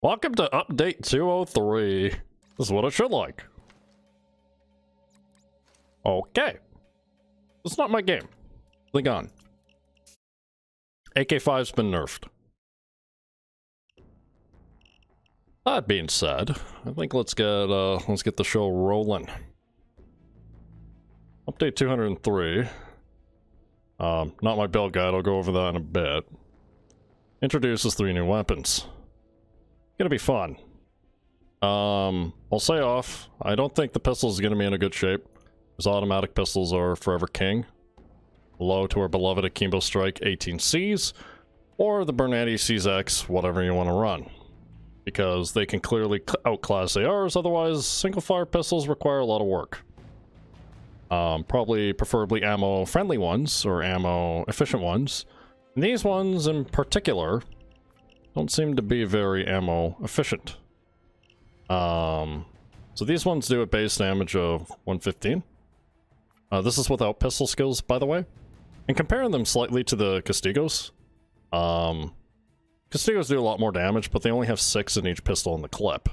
Welcome to update 203. This is what it should like. Okay. It's not my game. They're gone. AK-5's been nerfed. That being said, I think let's get the show rolling. Update 203. Not my build guide, I'll go over that in a bit. Introduces 3 new weapons. Gonna be fun. I'll say off, I don't think the pistol is gonna be in a good shape, because automatic pistols are forever king. Hello to our beloved Akimbo Strike 18Cs, or the Bernati CZX, whatever you want to run. Because they can clearly outclass ARs, otherwise single-fire pistols require a lot of work. Preferably ammo-friendly ones, or ammo-efficient ones. And these ones in particular don't seem to be very ammo-efficient. So these ones do a base damage of 115. This is without pistol skills, by the way. And comparing them slightly to the Castigos, Castigos do a lot more damage, but they only have 6 in each pistol in the clip.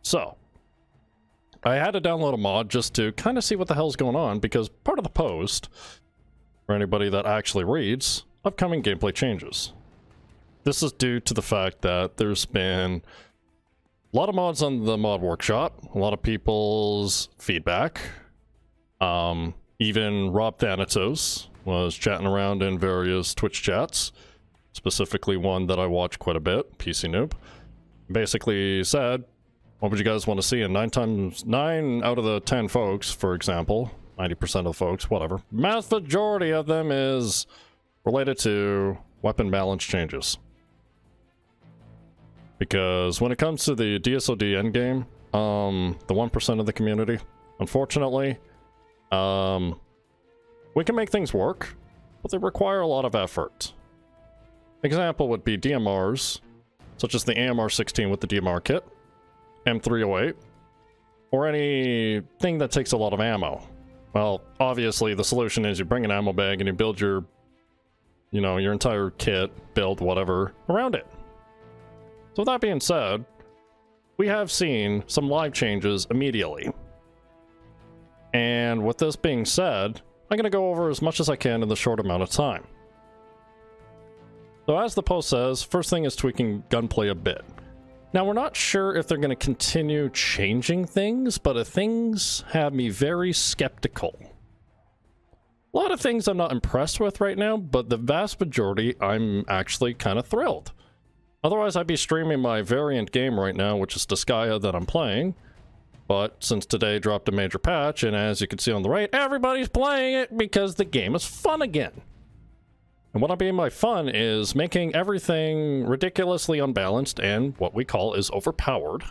So, I had to download a mod just to kind of see what the hell's going on, because part of the post, for anybody that actually reads, upcoming gameplay changes. This is due to the fact that there's been a lot of mods on the mod workshop, a lot of people's feedback. Even Rob Thanatos was chatting around in various Twitch chats, specifically one that I watch quite a bit, PC Noob. Basically said, what would you guys want to see? And 9 out of the 10 folks, for example, 90% of the folks, whatever, mass majority of them is related to weapon balance changes. Because when it comes to the DSOD endgame, the 1% of the community, unfortunately, we can make things work, but they require a lot of effort. Example would be DMRs, such as the AMR-16 with the DMR kit, M308, or anything that takes a lot of ammo. Well, obviously the solution is you bring an ammo bag and you build your, your entire kit, build whatever, around it. So with that being said, we have seen some live changes immediately. And with this being said, I'm going to go over as much as I can in the short amount of time. So as the post says, first thing is tweaking gunplay a bit. Now we're not sure if they're going to continue changing things, but things have me very skeptical. A lot of things I'm not impressed with right now, but the vast majority I'm actually kind of thrilled. Otherwise I'd be streaming my variant game right now, which is Disgaea that I'm playing. But since today dropped a major patch, and as you can see on the right, everybody's playing it because the game is fun again. And what I mean by fun is making everything ridiculously unbalanced and what we call is overpowered.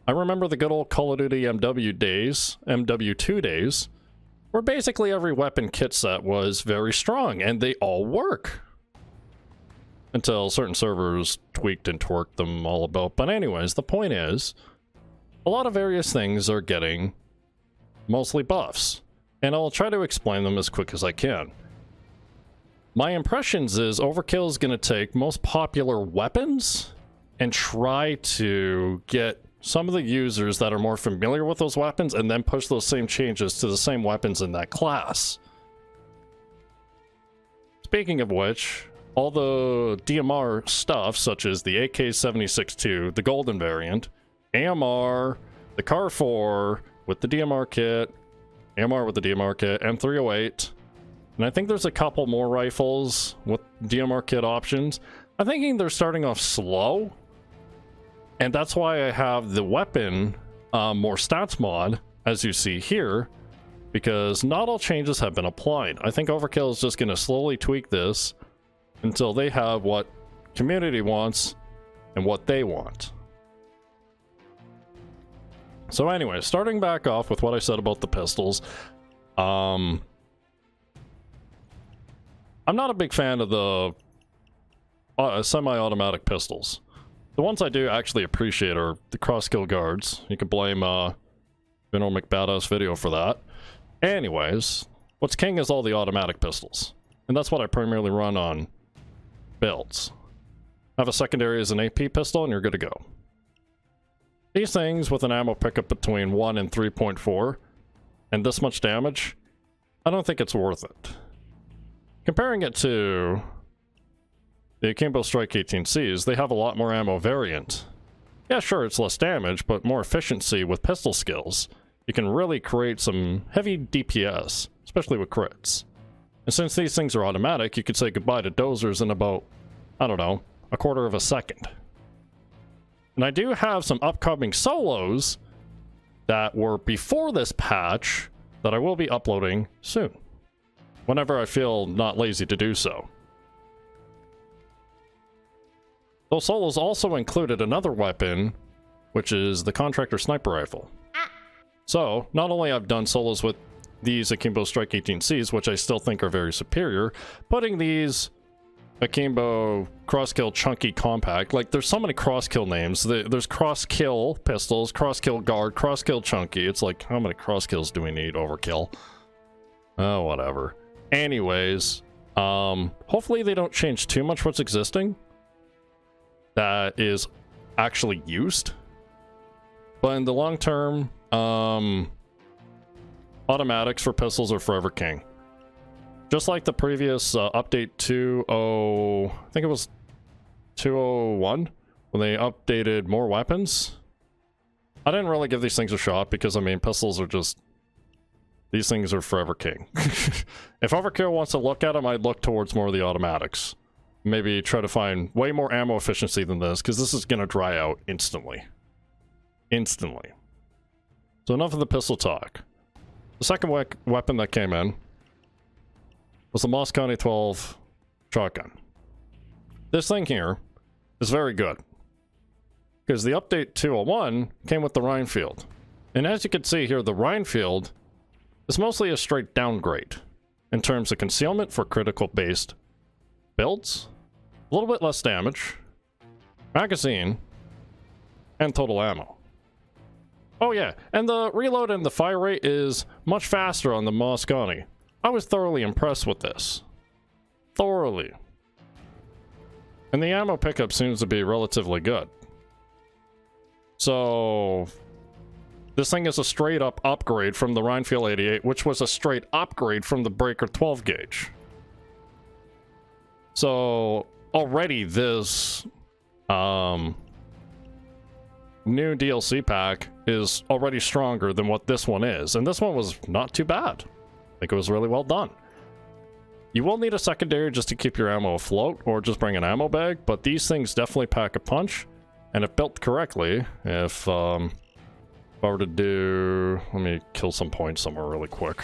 I remember the good old Call of Duty MW days, MW2 days, where basically every weapon kit set was very strong and they all work. Until certain servers tweaked and twerked them all about. But anyways, the point is, a lot of various things are getting mostly buffs, and I'll try to explain them as quick as I can. My impressions is Overkill is going to take most popular weapons and try to get some of the users that are more familiar with those weapons and then push those same changes to the same weapons in that class. Speaking of which, all the DMR stuff, such as the AK-76-2, the golden variant, AMR, the CAR 4 with the DMR kit, AMR with the DMR kit, M308, and I think there's a couple more rifles with DMR kit options. I'm thinking they're starting off slow, and that's why I have the weapon more stats mod, as you see here, because not all changes have been applied. I think Overkill is just going to slowly tweak this until they have what community wants and what they want. So anyway, starting back off with what I said about the pistols, I'm not a big fan of the semi-automatic pistols. The ones I do actually appreciate are the cross-kill guards. You can blame Vino McBadass video for that. Anyways, what's king is all the automatic pistols. And that's what I primarily run on builds. Have a secondary as an AP pistol, and you're good to go. These things with an ammo pickup between 1 and 3.4, and this much damage, I don't think it's worth it. Comparing it to the Akimbo Strike 18Cs, they have a lot more ammo variant. Yeah, sure, it's less damage, but more efficiency with pistol skills. You can really create some heavy DPS, especially with crits. And since these things are automatic, you could say goodbye to dozers in about, I don't know, a quarter of a second. And I do have some upcoming solos that were before this patch that I will be uploading soon, whenever I feel not lazy to do so. Those solos also included another weapon, which is the Contractor sniper rifle. So, not only I've done solos with these Akimbo Strike 18Cs, which I still think are very superior, putting these Akimbo Crosskill Chunky Compact, like there's so many Crosskill names. There's Crosskill Pistols, Crosskill Guard, Crosskill Chunky. It's like, how many Crosskills do we need? Overkill. Oh, whatever. Anyways, hopefully they don't change too much what's existing that is actually used. But in the long term, automatics for pistols are forever king. Just like the previous update 2.0, I think it was 2.01, when they updated more weapons. I didn't really give these things a shot because, I mean, pistols are just... These things are forever king. If Overkill wants to look at them, I'd look towards more of the automatics. Maybe try to find way more ammo efficiency than this, because this is going to dry out instantly. Instantly. So enough of the pistol talk. The second weapon that came in was the Mosconi 12 shotgun. This thing here is very good, because the update 201 came with the Rhinefield. And as you can see here, the Rhinefield is mostly a straight downgrade in terms of concealment for critical based builds, a little bit less damage, magazine, and total ammo. Oh yeah, and the reload and the fire rate is much faster on the Mosconi. I was thoroughly impressed with this. Thoroughly. And the ammo pickup seems to be relatively good. So this thing is a straight up upgrade from the Rhinefield 88, which was a straight upgrade from the Breaker 12 gauge. So already this new DLC pack is already stronger than what this one is. And this one was not too bad. I think it was really well done. You will need a secondary just to keep your ammo afloat, or just bring an ammo bag, but these things definitely pack a punch. And if built correctly, if I were to do... Let me kill some points somewhere really quick.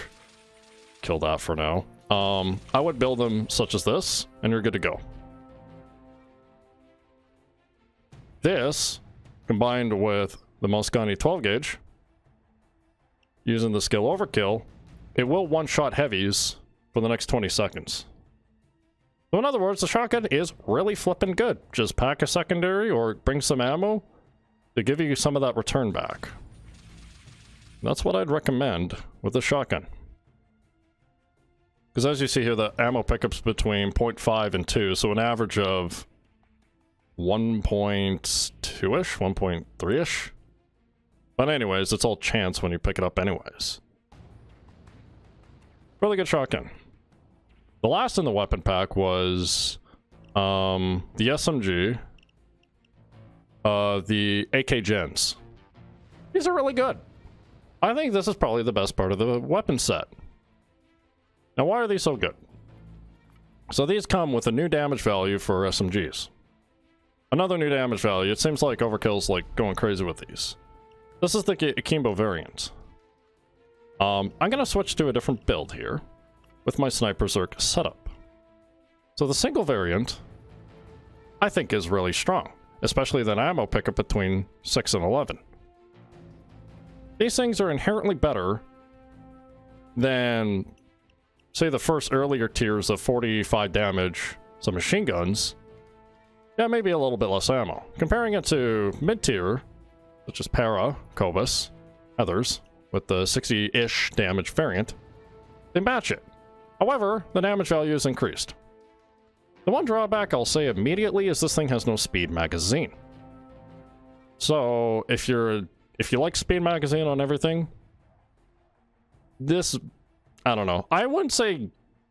Kill that for now. I would build them such as this, and you're good to go. This, combined with the Mosconi 12 gauge, using the skill Overkill, it will one-shot heavies for the next 20 seconds. So in other words, the shotgun is really flipping good. Just pack a secondary or bring some ammo to give you some of that return back. That's what I'd recommend with the shotgun. Because as you see here, the ammo pickups between 0.5 and 2, so an average of 1.2-ish, 1.3-ish. But anyways, it's all chance when you pick it up anyways. Really good shotgun. The last in the weapon pack was the SMG, the AK Gens. These are really good. I think this is probably the best part of the weapon set. Now, why are these so good? So these come with a new damage value for SMGs. Another new damage value. It seems like Overkill's like going crazy with these. This is the Akimbo variant. I'm gonna switch to a different build here with my Sniper Zerk setup. So the single variant, I think, is really strong, especially the ammo pickup between 6 and 11. These things are inherently better than, say, the first earlier tiers of 45 damage, some machine guns. Yeah, maybe a little bit less ammo. Comparing it to mid-tier, such as Para, Cobus, others, with the 60-ish damage variant, they match it. However, the damage value is increased. The one drawback I'll say immediately is this thing has no speed magazine. So if you like speed magazine on everything, this, I don't know. I wouldn't say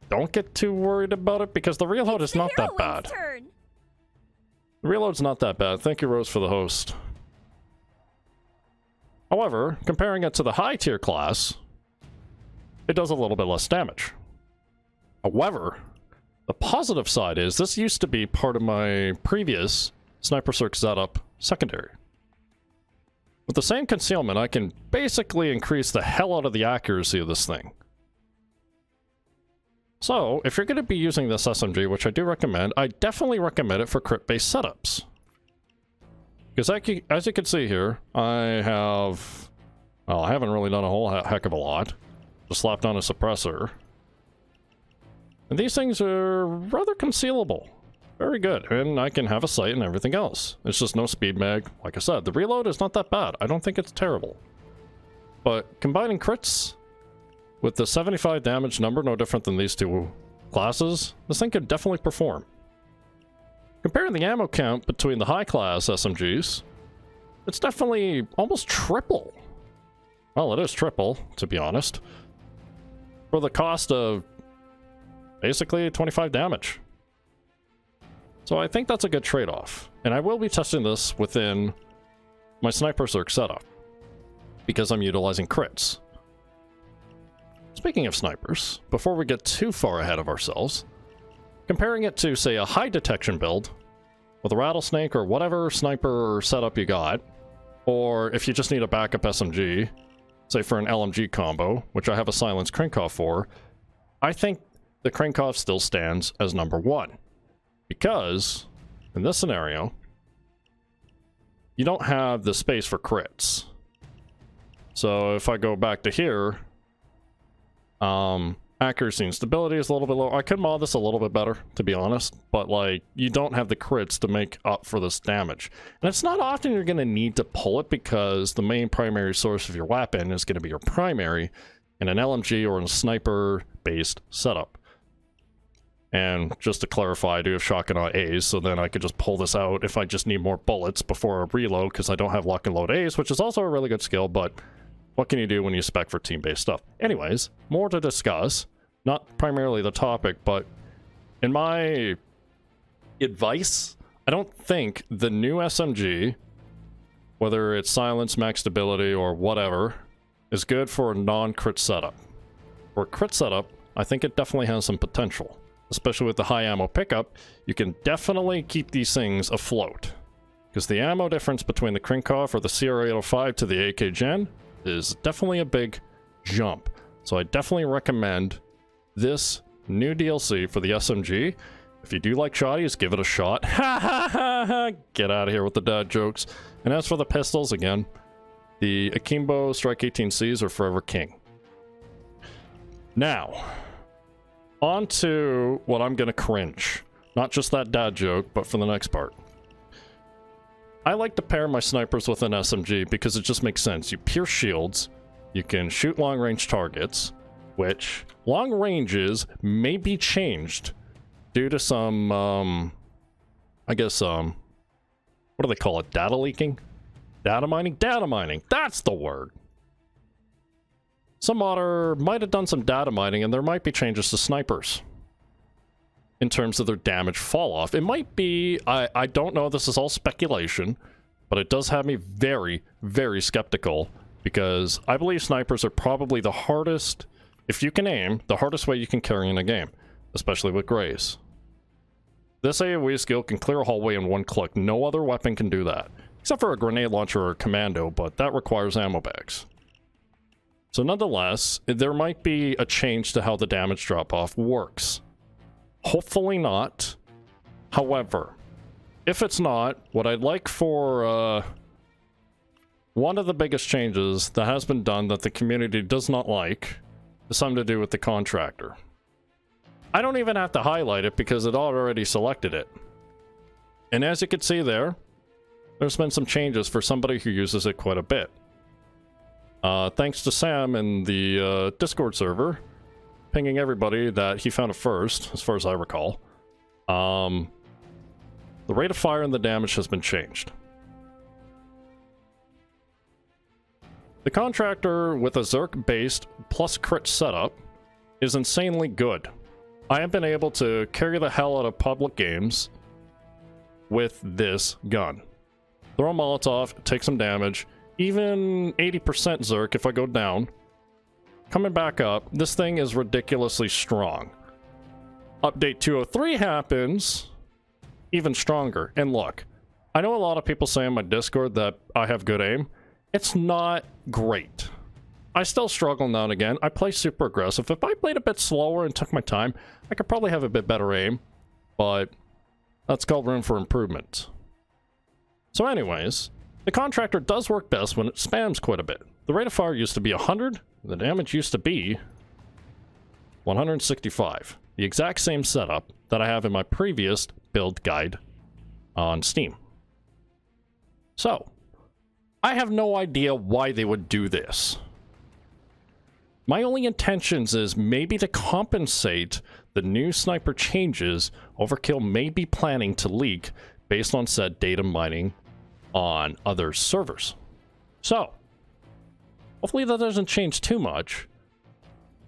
don't get too worried about it because the reload is not that bad. The reload's not that bad. Thank you, Rose, for the host. However, comparing it to the high tier class, it does a little bit less damage. However, the positive side is this used to be part of my previous Sniper Circ setup secondary. With the same concealment, I can basically increase the hell out of the accuracy of this thing. So, if you're going to be using this SMG, which I do recommend, I definitely recommend it for crit-based setups. Because as you can see here, I have... Well, I haven't really done a whole heck of a lot. Just slapped on a suppressor. And these things are rather concealable. Very good. And I can have a sight and everything else. It's just no speed mag. Like I said, the reload is not that bad. I don't think it's terrible. But combining crits with the 75 damage number, no different than these two classes, this thing could definitely perform. Comparing the ammo count between the high class SMGs, it's definitely almost triple. Well, it is triple, to be honest. For the cost of basically 25 damage. So I think that's a good trade-off. And I will be testing this within my Sniper Circ setup, because I'm utilizing crits. Speaking of snipers, before we get too far ahead of ourselves, comparing it to, say, a high detection build with a rattlesnake or whatever sniper setup you got, or if you just need a backup SMG, say for an LMG combo, which I have a silenced Krinkov for, I think the Krinkov still stands as number one. Because, in this scenario, you don't have the space for crits. So if I go back to here, accuracy and stability is a little bit low. I could mod this a little bit better, to be honest, but like, you don't have the crits to make up for this damage. And it's not often you're going to need to pull it because the main primary source of your weapon is going to be your primary in an LMG or in a sniper-based setup. And just to clarify, I do have shotgun on A's, so then I could just pull this out if I just need more bullets before I reload, because I don't have lock and load A's, which is also a really good skill, but what can you do when you spec for team-based stuff? Anyways, more to discuss. Not primarily the topic, but in my advice, I don't think the new SMG, whether it's silence, max stability, or whatever, is good for a non-crit setup. For a crit setup, I think it definitely has some potential. Especially with the high ammo pickup, you can definitely keep these things afloat. Because the ammo difference between the Krinkov or the CR805 to the AK Gen is definitely a big jump. So I definitely recommend this new DLC for the SMG. If you do like shotties, give it a shot. Ha ha ha ha! Get out of here with the dad jokes. And as for the pistols, again, the Akimbo Strike 18Cs are forever king. Now, on to what I'm gonna cringe. Not just that dad joke, but for the next part. I like to pair my snipers with an SMG because it just makes sense. You pierce shields, you can shoot long-range targets, which long ranges may be changed due to some, I guess, what do they call it? Data leaking? Data mining? Data mining! That's the word! Some modder might have done some data mining, and there might be changes to snipers in terms of their damage fall off. It might be, I don't know, this is all speculation, but it does have me very, very skeptical, because I believe snipers are probably the hardest, if you can aim, the hardest way you can carry in a game, especially with grays. This AoE skill can clear a hallway in one click. No other weapon can do that, except for a grenade launcher or a commando, but that requires ammo bags. So nonetheless, there might be a change to how the damage drop-off works. Hopefully not. However, if it's not, what I'd like for one of the biggest changes that has been done that the community does not like is something to do with the Contractor. I don't even have to highlight it because it already selected it. And as you can see there, there's been some changes for somebody who uses it quite a bit. Thanks to Sam in the Discord server, pinging everybody that he found it first, as far as I recall. The rate of fire and the damage has been changed. The Contractor with a Zerk-based plus crit setup is insanely good. I have been able to carry the hell out of public games with this gun. Throw a Molotov, take some damage, even 80% Zerk if I go down. Coming back up, this thing is ridiculously strong. Update 203 happens, even stronger. And look, I know a lot of people say on my Discord that I have good aim. It's not great. I still struggle now and again. I play super aggressive. If I played a bit slower and took my time, I could probably have a bit better aim, but that's called room for improvement. So anyways, the Contractor does work best when it spams quite a bit. The rate of fire used to be 100, the damage used to be 165. The exact same setup that I have in my previous build guide on Steam. So, I have no idea why they would do this. My only intentions is maybe to compensate the new sniper changes Overkill may be planning to leak based on said data mining on other servers. So, hopefully that doesn't change too much.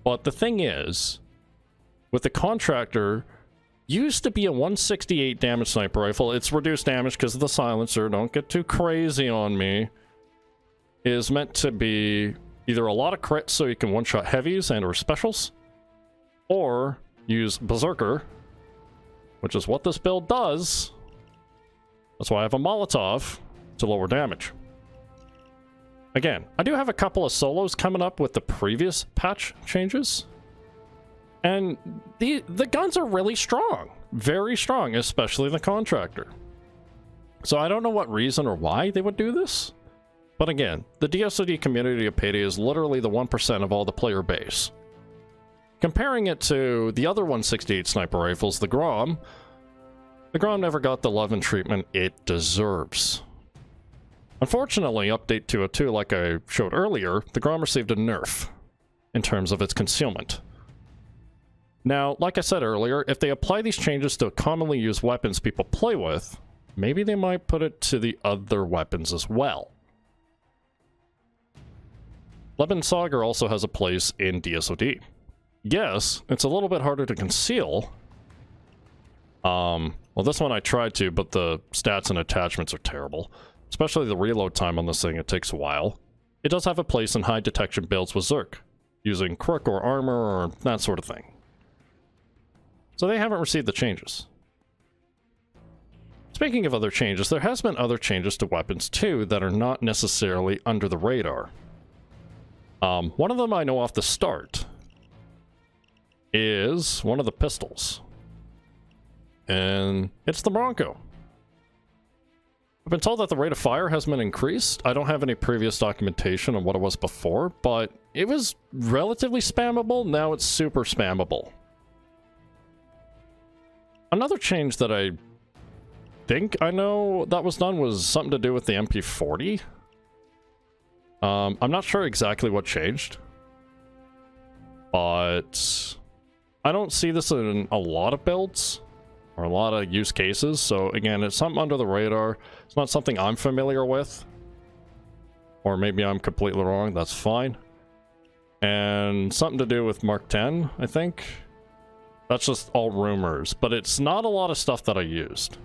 But the thing is, with the Contractor, used to be a 168 damage sniper rifle. It's reduced damage because of the silencer. Don't get too crazy on me. Is meant to be either a lot of crits so you can one-shot heavies and or specials, or use Berserker, which is what this build does. That's why I have a Molotov to lower damage. Again, I do have a couple of solos coming up with the previous patch changes. And the guns are really strong. Very strong, especially the Contractor. So I don't know what reason or why they would do this. But again, the DSOD community of Payday is literally the 1% of all the player base. Comparing it to the other 168 sniper rifles, the Grom never got the love and treatment it deserves. Unfortunately, update 202, like I showed earlier, the Grom received a nerf in terms of its concealment. Now, like I said earlier, if they apply these changes to commonly used weapons people play with, maybe they might put it to the other weapons as well. Lebensauger also has a place in DSOD. Yes, it's a little bit harder to conceal. Well, this one I tried to, but the stats and attachments are terrible. Especially the reload time on this thing, it takes a while. It does have a place in high detection builds with Zerk, using Crook or Armor or that sort of thing. So they haven't received the changes. Speaking of other changes, there has been other changes to weapons too that are not necessarily under the radar. One of them I know off the start is one of the pistols. And it's the Bronco. I've been told that the rate of fire has been increased. I don't have any previous documentation on what it was before, but it was relatively spammable. Now it's super spammable. Another change that I think I know that was done was something to do with the MP40. I'm not sure exactly what changed, but I don't see this in a lot of builds or a lot of use cases. So again, it's something under the radar. It's not something I'm familiar with, or maybe I'm completely wrong. That's fine. And something to do with Mark 10, I think. That's just all rumors, but it's not a lot of stuff that I used.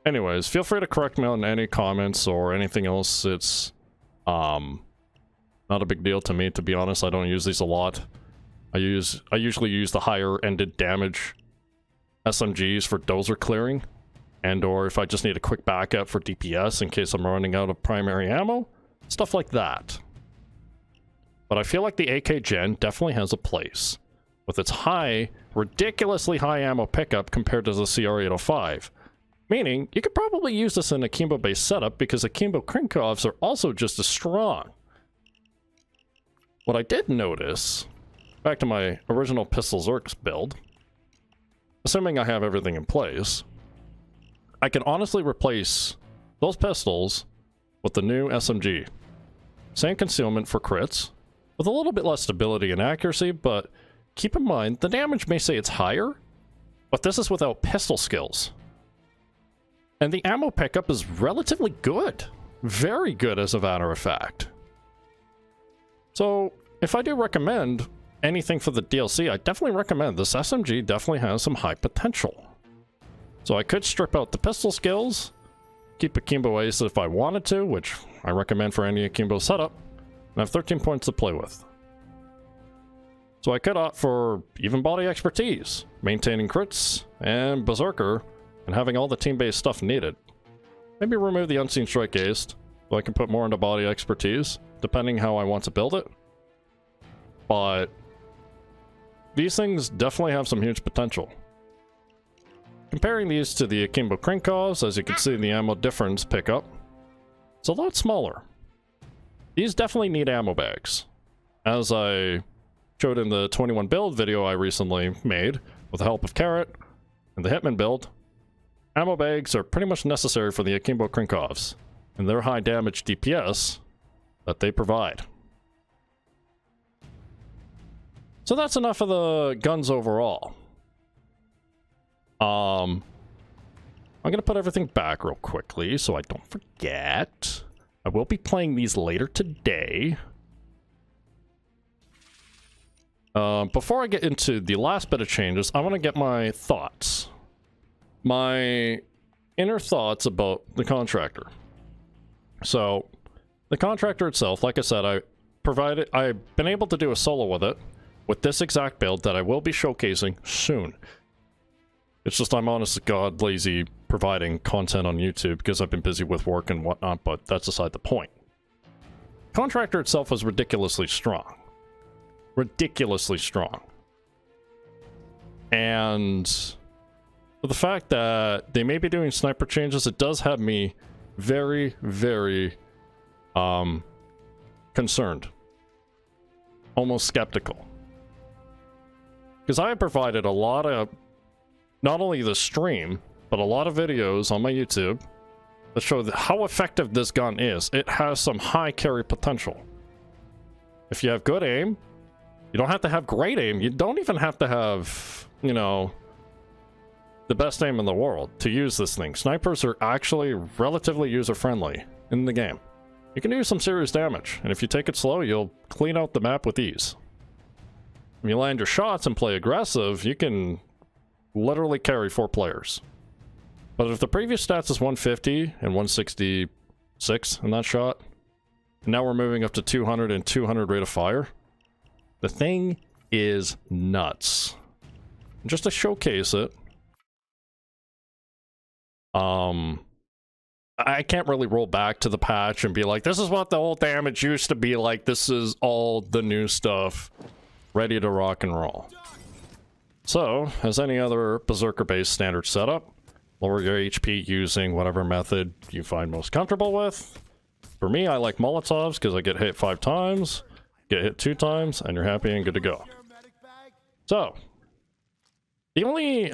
Anyways, feel free to correct me on any comments or anything else. It's not a big deal to me, to be honest. I don't use these a lot. I usually use the higher ended damage SMGs for dozer clearing, and or if I just need a quick backup for DPS in case I'm running out of primary ammo, stuff like that. But I feel like the AK Gen definitely has a place with its high, ridiculously high ammo pickup compared to the CR805. Meaning, you could probably use this in a Akimbo-based setup because Akimbo Krinkovs are also just as strong. What I did notice, back to my original Pistol Zerks build, assuming I have everything in place, I can honestly replace those pistols with the new SMG. Same concealment for crits, with a little bit less stability and accuracy, but keep in mind, the damage may say it's higher, but this is without pistol skills. And the ammo pickup is relatively good. Very good, as a matter of fact. So, if I do recommend anything for the DLC, I definitely recommend this SMG. Definitely has some high potential. So I could strip out the pistol skills, keep Akimbo Ace if I wanted to, which I recommend for any Akimbo setup, and I have 13 points to play with. So I could opt for even body expertise, maintaining crits, and Berserker, and having all the team-based stuff needed. Maybe remove the Unseen Strike Ace, so I can put more into body expertise, depending how I want to build it. But these things definitely have some huge potential. Comparing these to the Akimbo Krinkos, as you can see the ammo difference pickup, it's a lot smaller. These definitely need ammo bags. As I showed in the 21 build video I recently made, with the help of Carrot and the Hitman build, ammo bags are pretty much necessary for the Akimbo Krinkovs, and their high damage DPS that they provide. So that's enough of the guns overall. I'm gonna put everything back real quickly so I don't forget. I will be playing these later today. Before I get into the last bit of changes, I want to get my thoughts. My inner thoughts about the Contractor. So, the Contractor itself, like I said, I've been able to do a solo with it, with this exact build that I will be showcasing soon. It's just I'm honest to God lazy providing content on YouTube because I've been busy with work and whatnot, but that's aside the point. Contractor itself was ridiculously strong. Ridiculously strong. And the fact that they may be doing sniper changes, it does have me very, very concerned. Almost skeptical. Because I have provided a lot of, not only the stream, but a lot of videos on my YouTube that show how effective this gun is. It has some high carry potential. If you have good aim, you don't have to have great aim. You don't even have to have, you know, the best aim in the world to use this thing. Snipers are actually relatively user-friendly in the game. You can do some serious damage, and if you take it slow, you'll clean out the map with ease. When you land your shots and play aggressive, you can literally carry 4 players. But if the previous stats is 150 and 166 in that shot, and now we're moving up to 200 and 200 rate of fire, the thing is nuts. Just to showcase it, I can't really roll back to the patch and be like, this is what the old damage used to be like, this is all the new stuff, ready to rock and roll. So, as any other Berserker-based standard setup, lower your HP using whatever method you find most comfortable with. For me, I like Molotovs because I get hit 5 times, get hit 2 times, and you're happy and good to go. So, the only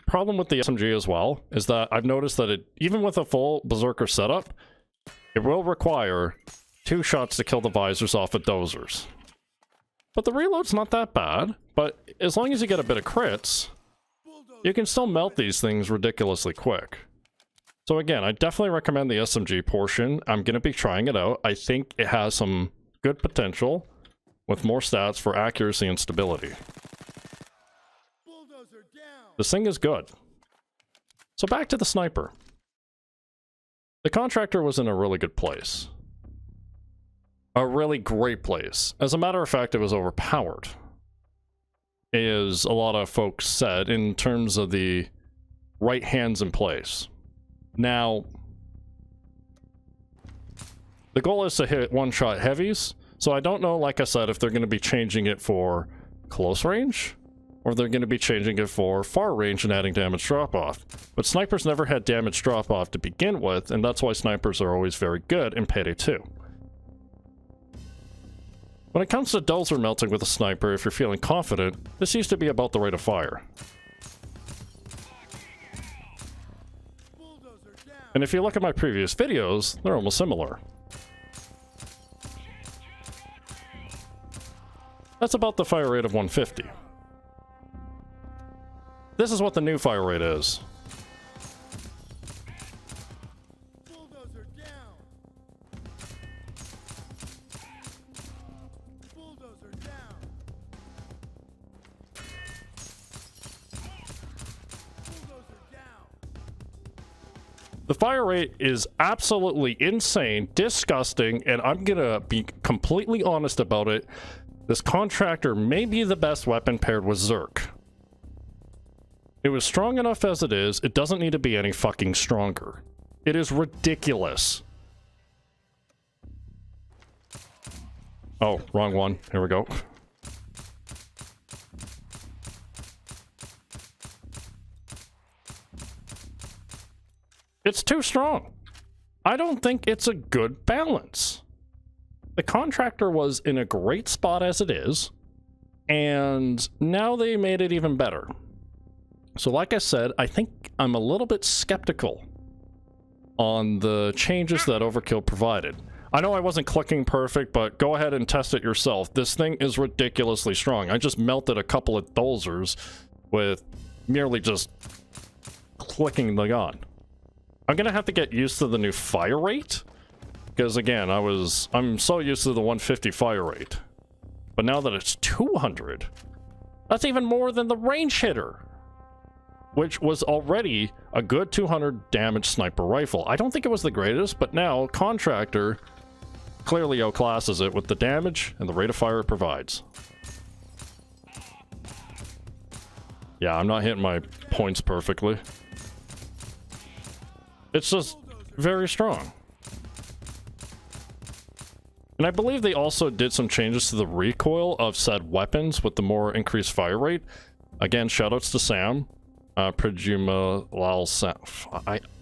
problem with the SMG as well is that I've noticed that even with a full Berserker setup, it will require 2 shots to kill the visors off of dozers. But the reload's not that bad, but as long as you get a bit of crits, you can still melt these things ridiculously quick. So again, I definitely recommend the SMG portion. I'm going to be trying it out. I think it has some good potential with more stats for accuracy and stability. This thing is good. So back to the sniper. The Contractor was in a really good place. A really great place. As a matter of fact, it was overpowered, as a lot of folks said, in terms of the right hands in place. Now, the goal is to hit one-shot heavies, so I don't know, like I said, if they're going to be changing it for close range, or they're going to be changing it for far range and adding damage drop-off. But snipers never had damage drop-off to begin with, and that's why snipers are always very good in Payday 2. When it comes to dozer melting with a sniper, if you're feeling confident, this used to be about the rate of fire. And if you look at my previous videos, they're almost similar. That's about the fire rate of 150. This is what the new fire rate is. Bulldozer down. Bulldozer down. Bulldozer down. The fire rate is absolutely insane, disgusting, and I'm gonna be completely honest about it. This Contractor may be the best weapon paired with Zerk. It was strong enough as it is. It doesn't need to be any fucking stronger. It is ridiculous. Oh, wrong one. Here we go. It's too strong. I don't think it's a good balance. The Contractor was in a great spot as it is, and now they made it even better. So like I said, I think I'm a little bit skeptical on the changes that Overkill provided. I know I wasn't clicking perfect, but go ahead and test it yourself. This thing is ridiculously strong. I just melted a couple of dozers with merely just clicking the gun. I'm gonna have to get used to the new fire rate, because again, I'm so used to the 150 fire rate. But now that it's 200, that's even more than the range hitter, which was already a good 200 damage sniper rifle. I don't think it was the greatest, but now Contractor clearly outclasses it with the damage and the rate of fire it provides. Yeah, I'm not hitting my points perfectly. It's just very strong. And I believe they also did some changes to the recoil of said weapons with the more increased fire rate. Again, shoutouts to Sam. Prejuma Lal Sam.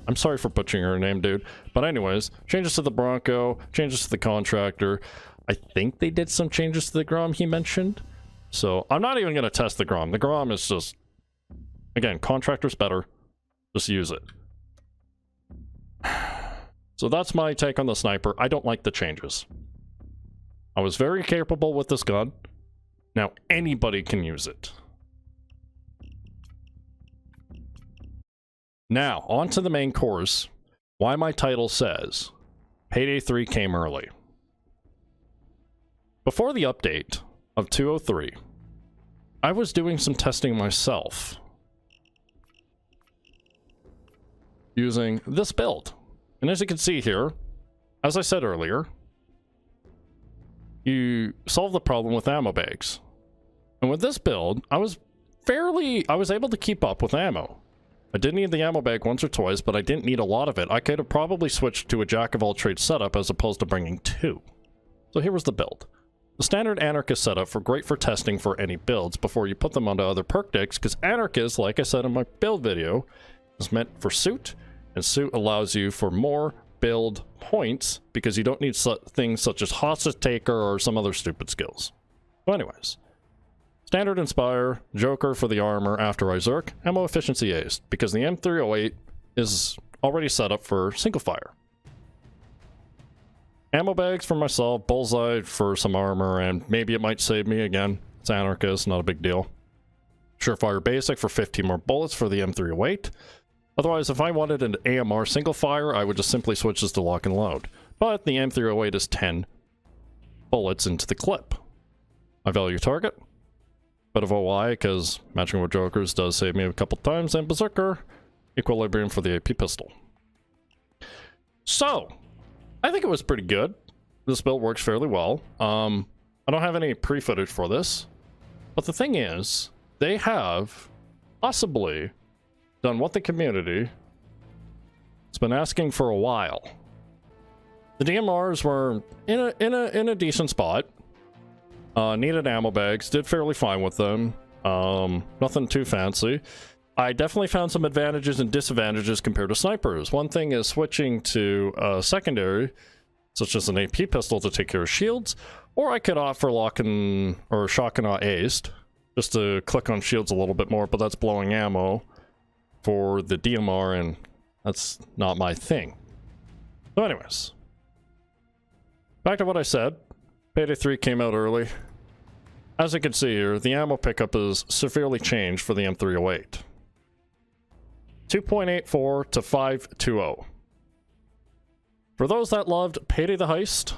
I'm sorry for butchering her name, dude. But anyways, changes to the Bronco, changes to the Contractor. I think they did some changes to the Grom he mentioned. So I'm not even going to test the Grom. The Grom is just... Again, Contractor's better. Just use it. So that's my take on the sniper. I don't like the changes. I was very capable with this gun. Now anybody can use it. Now, on to the main course. Why my title says, Payday 3 came early. Before the update of 203, I was doing some testing myself. Using this build. And as you can see here, as I said earlier, you solve the problem with ammo bags. And with this build, I was able to keep up with ammo. I did need the ammo bag once or twice, but I didn't need a lot of it. I could have probably switched to a jack-of-all-trades setup as opposed to bringing two. So here was the build. The standard Anarchist setup for great for testing for any builds before you put them onto other perk decks, because Anarchist, like I said in my build video, is meant for Suit, and Suit allows you for more build points because you don't need things such as Hostage Taker or some other stupid skills. So anyways, Standard Inspire, Joker for the armor after Zerk, ammo efficiency aced, because the M308 is already set up for single fire. Ammo bags for myself, Bullseye for some armor, and maybe it might save me again. It's Anarchist, not a big deal. Surefire Basic for 15 more bullets for the M308. Otherwise, if I wanted an AMR single fire, I would just simply switch this to lock and load. But the M308 is 10 bullets into the clip. I value target. Bit of OI, because matching with Jokers does save me a couple times, and Berserker, Equilibrium for the AP pistol. So, I think it was pretty good. This build works fairly well. I don't have any pre-footage for this, but the thing is, they have possibly done what the community has been asking for a while. The DMRs were in a decent spot. Needed ammo bags, did fairly fine with them. Nothing too fancy. I definitely found some advantages and disadvantages compared to snipers. One thing is switching to a secondary, such as an AP pistol to take care of shields, or I could opt for locking or shotgun aced, just to click on shields a little bit more, but that's blowing ammo for the DMR, and that's not my thing. So anyways, back to what I said. Payday 3 came out early. As you can see here, the ammo pickup is severely changed for the M308. 2.84 to 520. For those that loved Payday the Heist,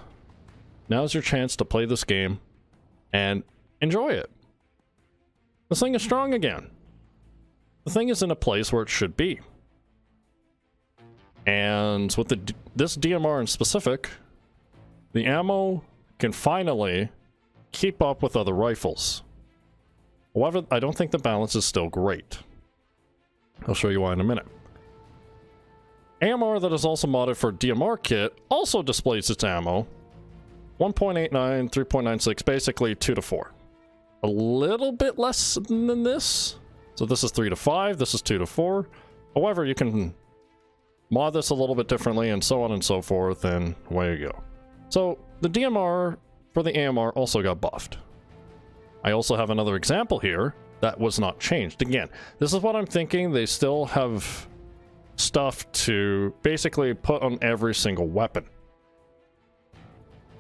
now's your chance to play this game and enjoy it. This thing is strong again. The thing is in a place where it should be. And with this DMR in specific, the ammo can finally keep up with other rifles. However, I don't think the balance is still great. I'll show you why in a minute. AMR that is also modded for DMR kit also displays its ammo. 1.89, 3.96, basically 2 to 4. A little bit less than this. So this is 3 to 5, this is 2 to 4. However, you can mod this a little bit differently and so on and so forth, and away you go. So the DMR for the AMR also got buffed. I also have another example here that was not changed. Again, this is what I'm thinking. They still have stuff to basically put on every single weapon.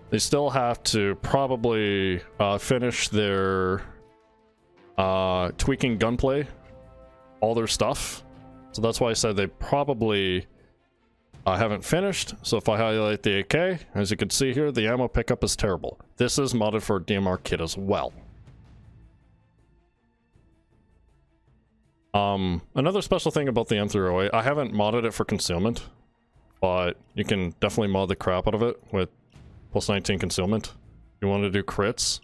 They still have to probably finish their tweaking gunplay, all their stuff. So that's why I said they probably haven't finished. So if I highlight the AK, as you can see here, the ammo pickup is terrible. This is modded for a DMR kit as well. Another special thing about the M308, I haven't modded it for concealment, but you can definitely mod the crap out of it with plus 19 concealment. You want to do crits,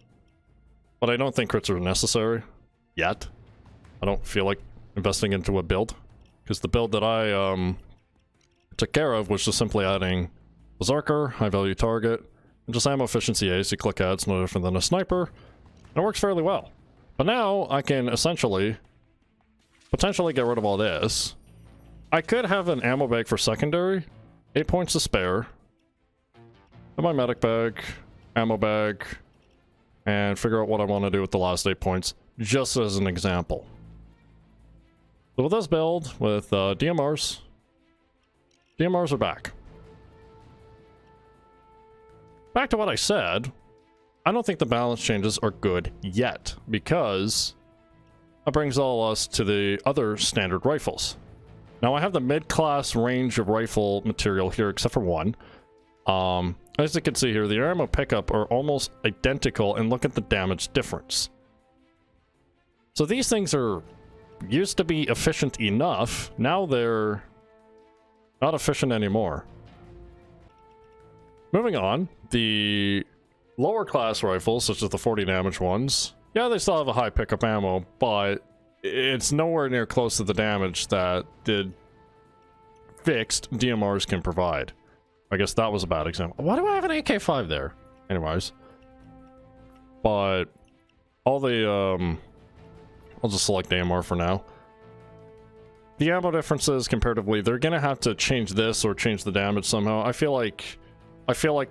but I don't think crits are necessary yet. I don't feel like investing into a build, because the build that I took care of was just simply adding Berserker, high value target, and just ammo efficiency ace. You click adds, no different than a sniper, and it works fairly well. But now I can essentially potentially get rid of all this. I could have an ammo bag for secondary, 8 points to spare, and my medic bag, ammo bag, and figure out what I want to do with the last 8 points, just as an example. So with this build, with DMRs are back. Back to what I said, I don't think the balance changes are good yet, because that brings all us to the other standard rifles. Now I have the mid-class range of rifle material here, except for one. As you can see here, the ammo pickup are almost identical, and look at the damage difference. So these things are used to be efficient enough, now they're not efficient anymore. Moving on, the lower class rifles, such as the 40 damage ones, yeah, they still have a high pickup ammo, but it's nowhere near close to the damage that the fixed DMRs can provide. I guess that was a bad example. Why do I have an AK-5 there? Anyways. But all the, I'll just select AMR for now. The ammo differences comparatively, they're gonna have to change this or change the damage somehow. I feel like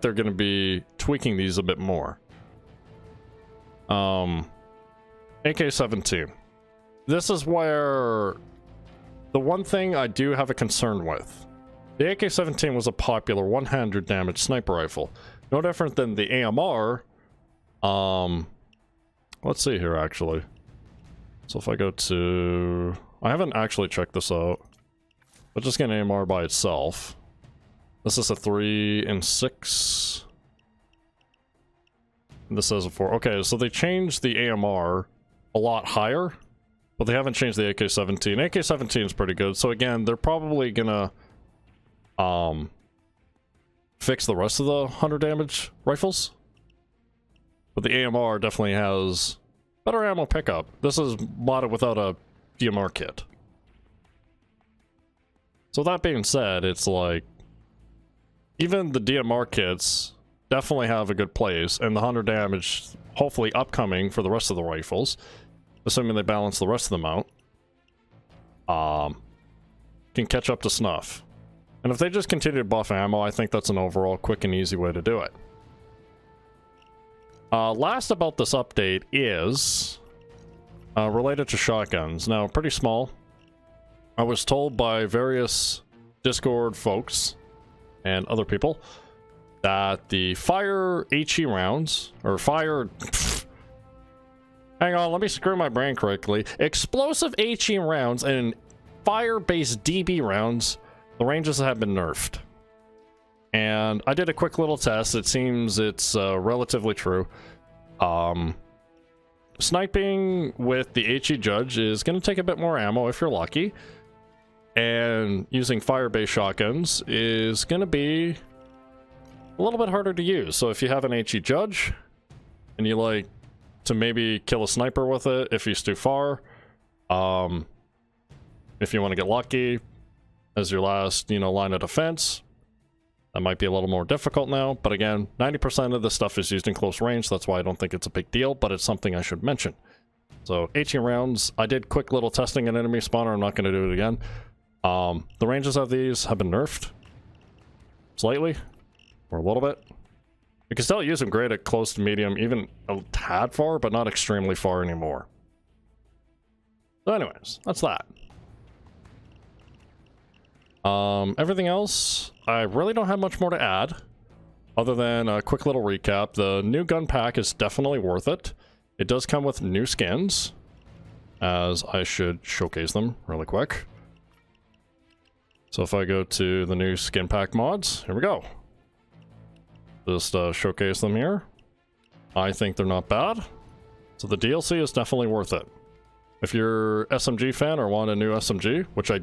they're gonna be tweaking these a bit more. AK-17. This is where the one thing I do have a concern with. The AK-17 was a popular 100 damage sniper rifle. No different than the AMR. Let's see here, actually. So if I go to... I haven't actually checked this out. But just get an AMR by itself. This is a 3 and 6. This says a 4. Okay, so they changed the AMR a lot higher, but they haven't changed the AK-17. AK-17 is pretty good. So again, they're probably gonna fix the rest of the 100 damage rifles. But the AMR definitely has better ammo pickup. This is modded without a DMR kit. So that being said, it's like even the DMR kits definitely have a good place, and the 100 damage hopefully upcoming for the rest of the rifles, assuming they balance the rest of them out, can catch up to snuff. And if they just continue to buff ammo, I think that's an overall quick and easy way to do it. Last about this update is related to shotguns. Now, pretty small. I was told by various Discord folks and other people that the fire HE rounds, or fire... hang on, let me screw my brain correctly. Explosive HE rounds and fire-based DB rounds, the ranges have been nerfed. And I did a quick little test. It seems it's relatively true. Sniping with the HE Judge is going to take a bit more ammo if you're lucky. And using fire-based shotguns is going to be a little bit harder to use. So if you have an HE Judge and you like to maybe kill a sniper with it if he's too far, if you want to get lucky as your last, line of defense, that might be a little more difficult now. But again, 90% of the stuff is used in close range. That's why I don't think it's a big deal, but it's something I should mention. So 18 rounds, I did quick little testing at enemy spawner. I'm not going to do it again. The ranges of these have been nerfed slightly, or a little bit. You can still use them great at close to medium, even a tad far, but not extremely far anymore. So anyways, that's that. Everything else, I really don't have much more to add, other than a quick little recap. The new gun pack is definitely worth it. It does come with new skins, as I should showcase them really quick. So if I go to the new skin pack mods, here we go. Just showcase them here. I think they're not bad. So the DLC is definitely worth it. If you're SMG fan or want a new SMG, which I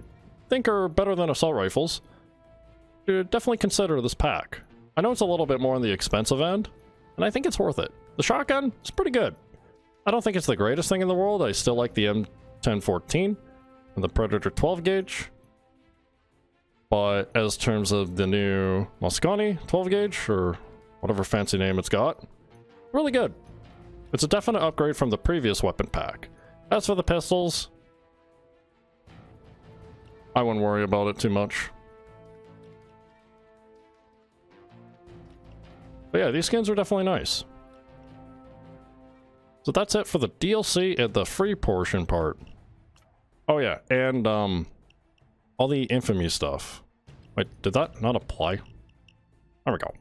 think are better than assault rifles, you definitely consider this pack. I know it's a little bit more on the expensive end, and I think it's worth it. The shotgun is pretty good. I don't think it's the greatest thing in the world. I still like the M1014 and the Predator 12 gauge. But as terms of the new Mosconi 12 gauge, or whatever fancy name it's got, really good. It's a definite upgrade from the previous weapon pack. As for the pistols, I wouldn't worry about it too much. But yeah, these skins are definitely nice. So that's it for the DLC and the free portion part. Oh yeah, and all the infamy stuff. Wait, did that not apply? There we go.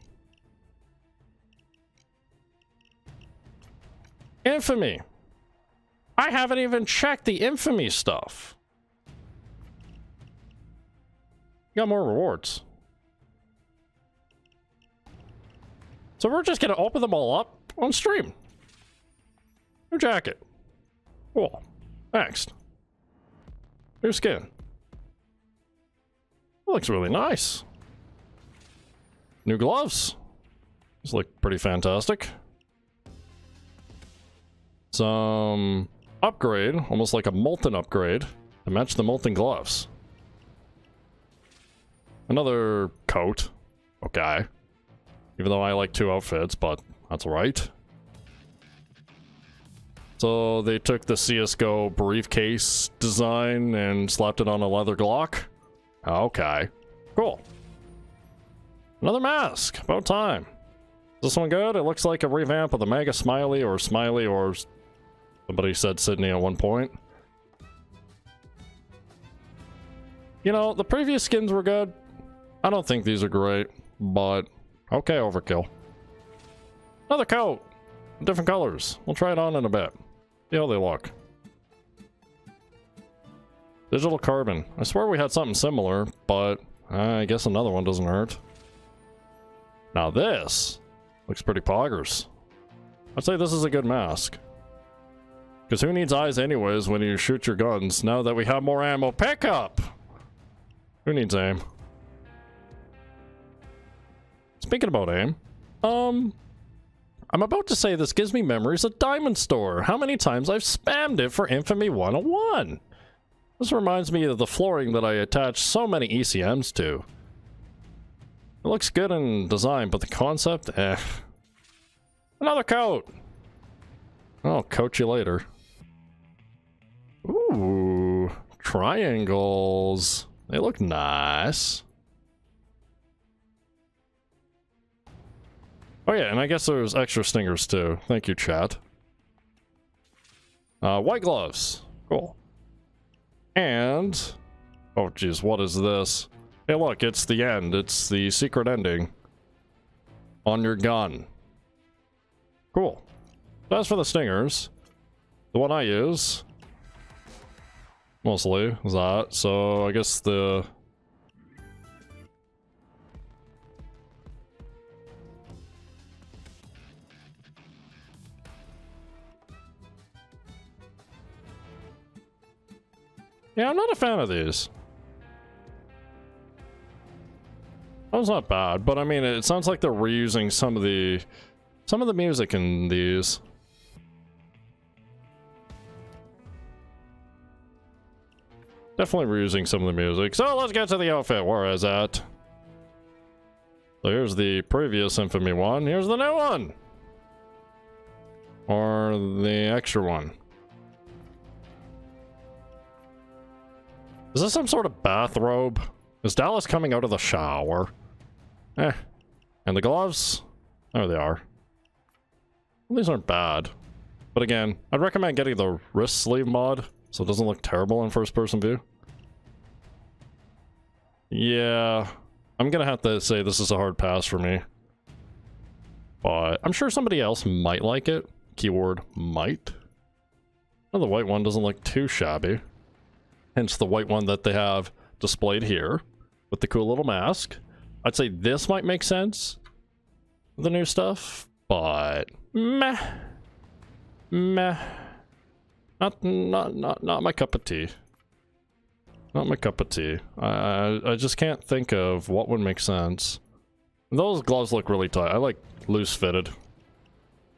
Infamy! I haven't even checked the infamy stuff. Got more rewards. So we're just gonna open them all up on stream. New jacket. Cool. Next. New skin. That looks really nice. New gloves. These look pretty fantastic. Some upgrade, almost like a molten upgrade, to match the molten gloves. Another coat. Okay. Even though I like two outfits, but that's alright. So they took the CSGO briefcase design and slapped it on a leather Glock. Okay. Cool. Another mask. About time. Is this one good? It looks like a revamp of the Mega Smiley, or somebody said Sydney at one point. You know, the previous skins were good. I don't think these are great, but okay, overkill. Another coat. Different colors. We'll try it on in a bit. See how they look. Digital carbon. I swear we had something similar, but I guess another one doesn't hurt. Now this looks pretty poggers. I'd say this is a good mask. Because who needs eyes anyways when you shoot your guns now that we have more ammo pickup? Who needs aim? Speaking about aim, I'm about to say this gives me memories of Diamond Store. How many times I've spammed it for Infamy 101. This reminds me of the flooring that I attached so many ECMs to. It looks good in design, but the concept, eh. Another coat! I'll coach you later. Ooh, triangles. They look nice. Oh yeah, and I guess there's extra stingers too. Thank you, chat. White gloves. Cool. And... oh geez, what is this? Hey look, it's the end. It's the secret ending. On your gun. Cool. As for the stingers, the one I use mostly that. So I guess the... Yeah, I'm not a fan of these. That was not bad, but I mean, it sounds like they're reusing some of the music in these. Definitely reusing some of the music. So let's get to the outfit. Where is that? So here's the previous Infamy one. Here's the new one. Or the extra one. Is this some sort of bathrobe? Is Dallas coming out of the shower? Eh. And the gloves? There they are. Well, these aren't bad. But again, I'd recommend getting the wrist sleeve mod so it doesn't look terrible in first person view. Yeah. I'm gonna have to say this is a hard pass for me. But I'm sure somebody else might like it. Keyword might. Oh, the white one doesn't look too shabby. Hence the white one that they have displayed here with the cool little mask. I'd say this might make sense, the new stuff, but meh. Meh. Not my cup of tea. Not my cup of tea. I just can't think of what would make sense. Those gloves look really tight. I like loose fitted.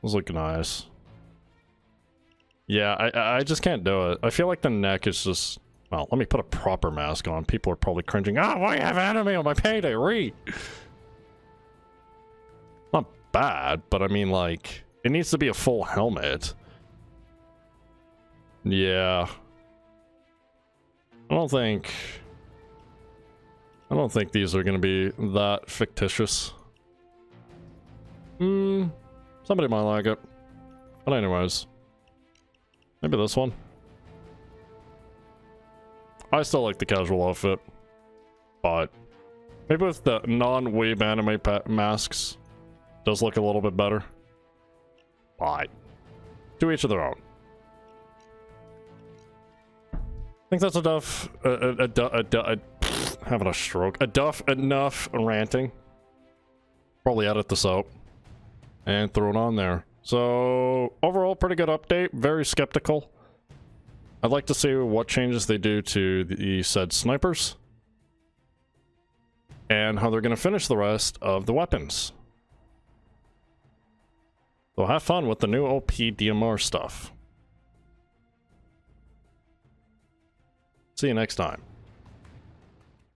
Those look nice. Yeah, I just can't do it. I feel like the neck is just... Well, let me put a proper mask on. People are probably cringing. Ah, why have anime on my Payday? Not bad, but I mean, like, it needs to be a full helmet. Yeah. I don't think these are gonna be that fictitious. Somebody might like it. But anyways. Maybe this one. I still like the casual outfit, but maybe with the non-weeb anime masks, does look a little bit better. But to each of their own. I think that's enough. Having a stroke. Enough ranting. Probably edit this out and throw it on there. So overall, pretty good update. Very skeptical. I'd like to see what changes they do to the said snipers. And how they're going to finish the rest of the weapons. So have fun with the new OP DMR stuff. See you next time.